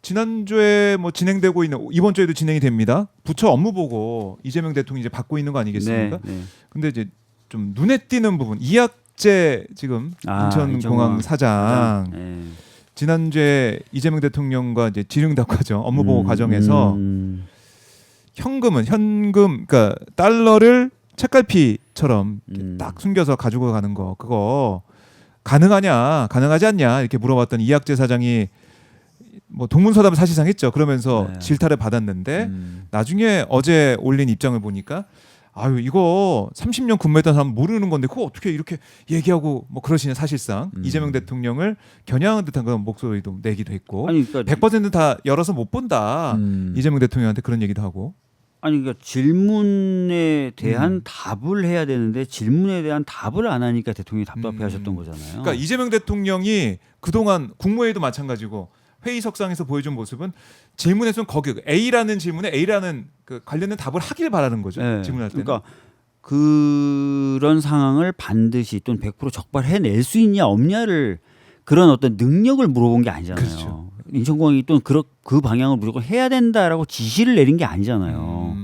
지난주에 뭐 진행되고 있는 이번 주에도 진행이 됩니다. 부처 업무 보고 이재명 대통령이 이제 받고 있는 거 아니겠습니까? 네. 근데 이제 좀 눈에 띄는 부분 이학재 지금 인천공항 사장 네. 지난주에 이재명 대통령과 이제 질의응답 과정 업무 보고 과정에서 현금 그러니까 달러를 책갈피처럼 딱 숨겨서 가지고 가는 거 그거 가능하지 않냐 이렇게 물어봤더니 이학재 사장이 뭐 동문서답을 사실상 했죠. 그러면서 네. 질타를 받았는데 나중에 어제 올린 입장을 보니까 아유 이거 30년 근무했던 사람 모르는 건데 그거 어떻게 이렇게 얘기하고 뭐 그러시냐 사실상 이재명 대통령을 겨냥한 듯한 그런 목소리도 내기도 했고 아니 그러니까 100%다 열어서 못 본다 이재명 대통령한테 그런 얘기도 하고 아니 그러니까 질문에 대한 답을 해야 되는데 질문에 대한 답을 안 하니까 대통령이 답답해하셨던 거잖아요. 그러니까 이재명 대통령이 그동안 국무회의도 마찬가지고 회의석상에서 보여준 모습은 질문에서는 거기 A라는 질문에 A라는 그 관련된 답을 하길 바라는 거죠. 네. 질문할 때는. 그러니까 그런 상황을 반드시 또는 100% 적발해낼 수 있냐 없냐를 그런 어떤 능력을 물어본 게 아니잖아요. 그렇죠. 인천공항이 또 그 방향을 무조건 해야 된다라고 지시를 내린 게 아니잖아요.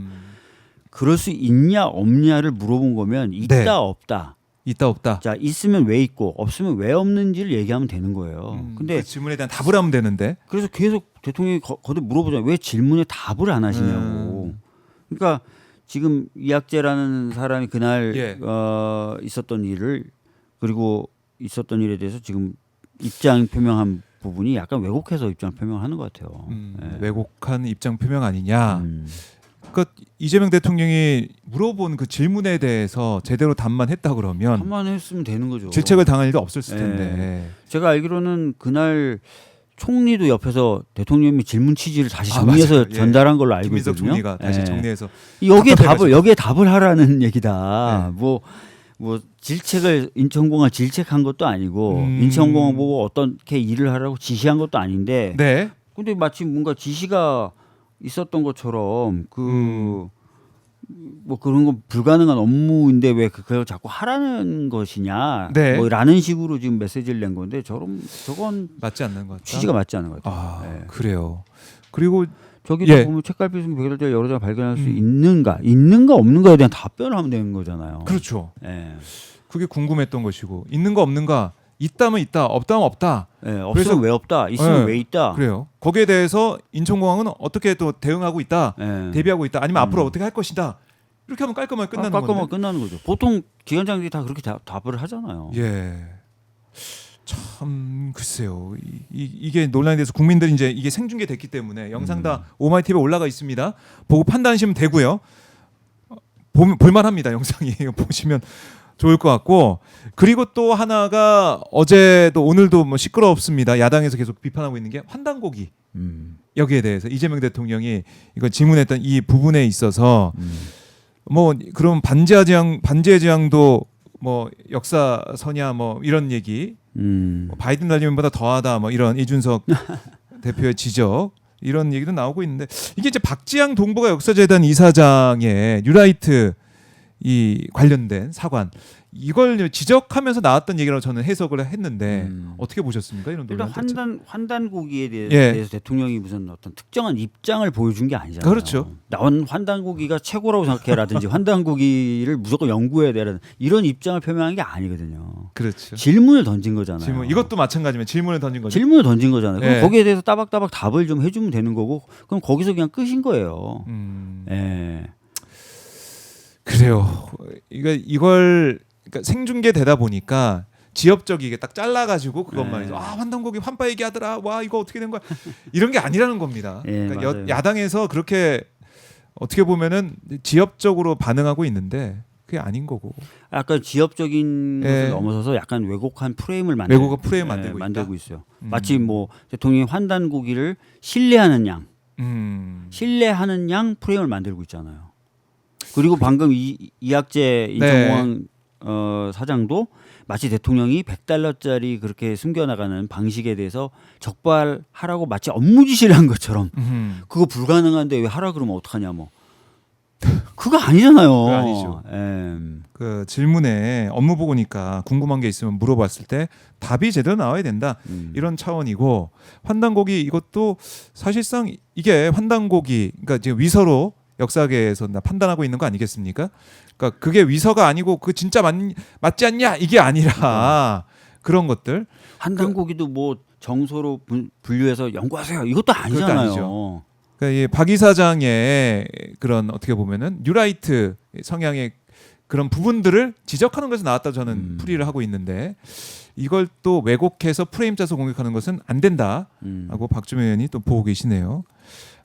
그럴 수 있냐 없냐를 물어본 거면 있다 네. 없다. 있다 없다. 자 있으면 왜 있고 없으면 왜 없는지를 얘기하면 되는 거예요. 근데 그 질문에 대한 답을 하면 되는데. 그래서 계속 대통령이 거듭 물어보잖아요. 왜 질문에 답을 안 하시냐고. 그러니까 지금 이학재라는 사람이 그날 예. 있었던 일을 그리고 있었던 일에 대해서 지금 입장 표명한 부분이 약간 왜곡해서 입장 표명하는 것 같아요. 예. 왜곡한 입장 표명 아니냐. 그러니까 이재명 대통령이 물어본 그 질문에 대해서 제대로 답만 했다 그러면 한만 했으면 되는 거죠. 질책을 당할 일도 없었을 예. 텐데. 제가 알기로는 그날 총리도 옆에서 대통령이 질문 취지를 다시 정리해서 맞아요. 예. 전달한 걸로 알고 김민석 있거든요. 총리가 다시 예. 정리해서 여기에 답을 하라는 얘기다. 뭐 질책을 인천공항 질책한 것도 아니고 인천공항 보고 어떻게 일을 하라고 지시한 것도 아닌데. 네. 근데 마치 뭔가 지시가 있었던 것처럼 뭐 그런 건 불가능한 업무인데 왜 그걸 자꾸 하라는 것이냐. 네. 뭐라는 식으로 지금 메시지를 낸 건데 저건 맞지 않는 것 같다. 취지가 맞지 않은 것 같아요. 아, 네. 그래요. 그리고 저기도 예. 보면 책갈피 중 백일자 여러 장 발견할 수 있는가 없는가에 대한 답변을 하면 되는 거잖아요. 그렇죠. 예. 그게 궁금했던 것이고 있는 거 없는가 있다면 있다 없다면 없다. 예, 없으면 그래서- 왜 없다, 있으면 예, 왜 있다. 그래요. 거기에 대해서 인천공항은 어떻게 또 대응하고 있다, 예. 대비하고 있다, 아니면 앞으로 어떻게 할 것이다. 이렇게 하면 깔끔하게 끝나는 깔끔하게 건데. 끝나는 거죠. 보통 기관장들이 다 그렇게 답을 하잖아요. 예. 참 글쎄요. 이게 논란이 돼서 국민들이 이제 이게 생중계됐기 때문에 영상 다 오마이 TV에 올라가 있습니다. 보고 판단하시면 되고요. 볼만합니다. 영상이 보시면 좋을 것 같고. 그리고 또 하나가 어제도 오늘도 뭐 시끄럽습니다. 야당에서 계속 비판하고 있는 게 환단고기. 여기에 대해서 이재명 대통령이 이거 질문했던 이 부분에 있어서 뭐 그럼 반지하 제왕도 뭐 역사서냐 뭐 이런 얘기 뭐 바이든 날리면보다 더하다 뭐 이런 이준석 대표의 지적 이런 얘기도 나오고 있는데 이게 이제 박지양 동북아 역사재단 이사장의 뉴라이트 이 관련된 사관 이걸 지적하면서 나왔던 얘기라고 저는 해석을 했는데 어떻게 보셨습니까? 이런 논란 일단 환단고기에 예. 대해서 대통령이 무슨 어떤 특정한 입장을 보여준 게 아니잖아요. 그렇죠. 나온 환단고기가 최고라고 생각해라든지 환단고기를 무조건 연구해야 되라는 이런 입장을 표명한 게 아니거든요. 그렇죠. 질문을 던진 거잖아요. 질문 이것도 마찬가지면 질문을 던진 거죠. 질문을 던진 거잖아요. 그럼 예. 거기에 대해서 따박따박 답을 좀 해주면 되는 거고 그럼 거기서 그냥 끝인 거예요. 예. 그래요. 이걸 그러니까 생중계되다 보니까 지역적이게 딱 잘라가지고 그것만 해서 환단고기 환빠 얘기하더라. 와 이거 어떻게 된 거야? 이런 게 아니라는 겁니다. 예, 그러니까 맞아요. 야당에서 그렇게 어떻게 보면은 지역적으로 반응하고 있는데 그게 아닌 거고. 약간 지역적인 예. 것을 넘어서서 약간 왜곡한 프레임을 왜곡한 프레임 만들고 있어요. 마치 뭐 대통령이 환단고기를 신뢰하는 양, 신뢰하는 양 프레임을 만들고 있잖아요. 그리고 방금 이학재 인천공항 사장도 마치 대통령이 100달러짜리 그렇게 숨겨나가는 방식에 대해서 적발하라고 마치 업무 지시를 한 것처럼 그거 불가능한데 왜 하라 그러면 어떡하냐 뭐 그거 아니잖아요. 그거 아니죠. 예. 그 질문에 업무 보고니까 궁금한 게 있으면 물어봤을 때 답이 제대로 나와야 된다. 이런 차원이고 환단고기 이것도 사실상 이게 환단고기 그러니까 지금 위서로 역사계에서 판단하고 있는 거 아니겠습니까? 그러니까 그게 위서가 아니고 그 진짜 맞지 않냐 이게 아니라 그런 것들 한단고기도 뭐 정소로 분류해서 연구하세요. 이것도 아니잖아요. 아니죠. 그러니까 이 박 이사장의 그런 어떻게 보면은 뉴라이트 성향의 그런 부분들을 지적하는 것에서 나왔다 저는 풀이를 하고 있는데 이걸 또 왜곡해서 프레임 짜서 공격하는 것은 안 된다라고 박주민 의원이 또 보고 계시네요.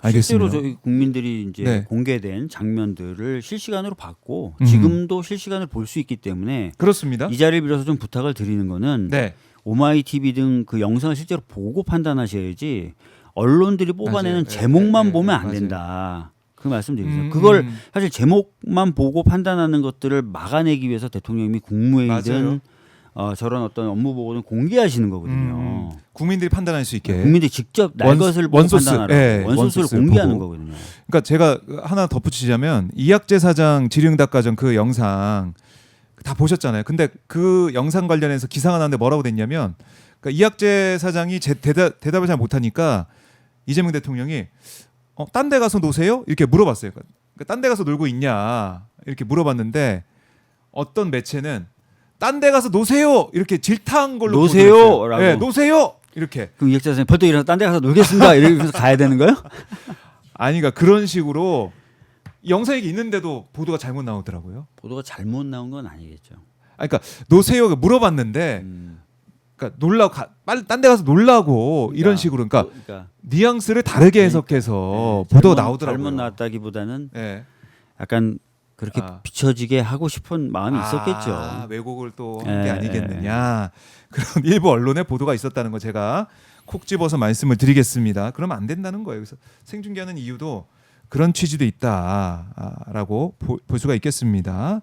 알겠습니다. 실제로 저희 국민들이 이제 네. 공개된 장면들을 실시간으로 봤고 지금도 실시간을 볼 수 있기 때문에 그렇습니다. 이 자리를 빌어서 좀 부탁을 드리는 거는 네. 오마이TV 등 그 영상을 실제로 보고 판단하셔야지 언론들이 뽑아내는 맞아요. 제목만 네, 보면 안 맞아요. 된다. 그 말씀드리죠. 그걸 사실 제목만 보고 판단하는 것들을 막아내기 위해서 대통령이 국무회의든 저런 어떤 업무 보고는 공개하시는 거거든요. 국민들이 판단할 수 있게. 국민들이 직접 날 원- 것을 보고 원소스, 판단하라고 예, 원소스를 원소스를 공개하는 보고. 거거든요. 그러니까 제가 하나 덧붙이자면 이학재 사장 질의응답과정 그 영상 다 보셨잖아요. 근데 그 영상 관련해서 기사가 나왔는데 뭐라고 됐냐면 그러니까 이학재 사장이 대답을 잘 못하니까 이재명 대통령이 딴 데 가서 노세요? 이렇게 물어봤어요. 그러니까 딴 데 가서 놀고 있냐 이렇게 물어봤는데 어떤 매체는 딴 데 가서 노세요 이렇게 질타한 걸로 노세요! 보도했어요. 라고. 네, 노세요 이렇게. 그럼 이학재 선생님 벌떡 일어나서 딴 데 가서 놀겠습니다. 이러면서 가야 되는 거예요? 아니 그러니까 그런 식으로 영상이 있는데도 보도가 잘못 나오더라고요. 보도가 잘못 나온 건 아니겠죠. 그러니까 노세요 물어봤는데 그러니까 놀라고 빨리 딴 데 가서 놀라고 이런 식으로 그러니까 뉘앙스를 다르게 해석해서 보도가 나오더라고요. 잘못 나왔다기보다는 네. 약간 그렇게 비춰지게 하고 싶은 마음이 있었겠죠. 왜곡을 또 한 게 예, 아니겠느냐. 그런 일부 언론의 보도가 있었다는 거 제가 콕 집어서 말씀을 드리겠습니다. 그러면 안 된다는 거예요. 그래서 생중계하는 이유도 그런 취지도 있다라고 볼 수가 있겠습니다.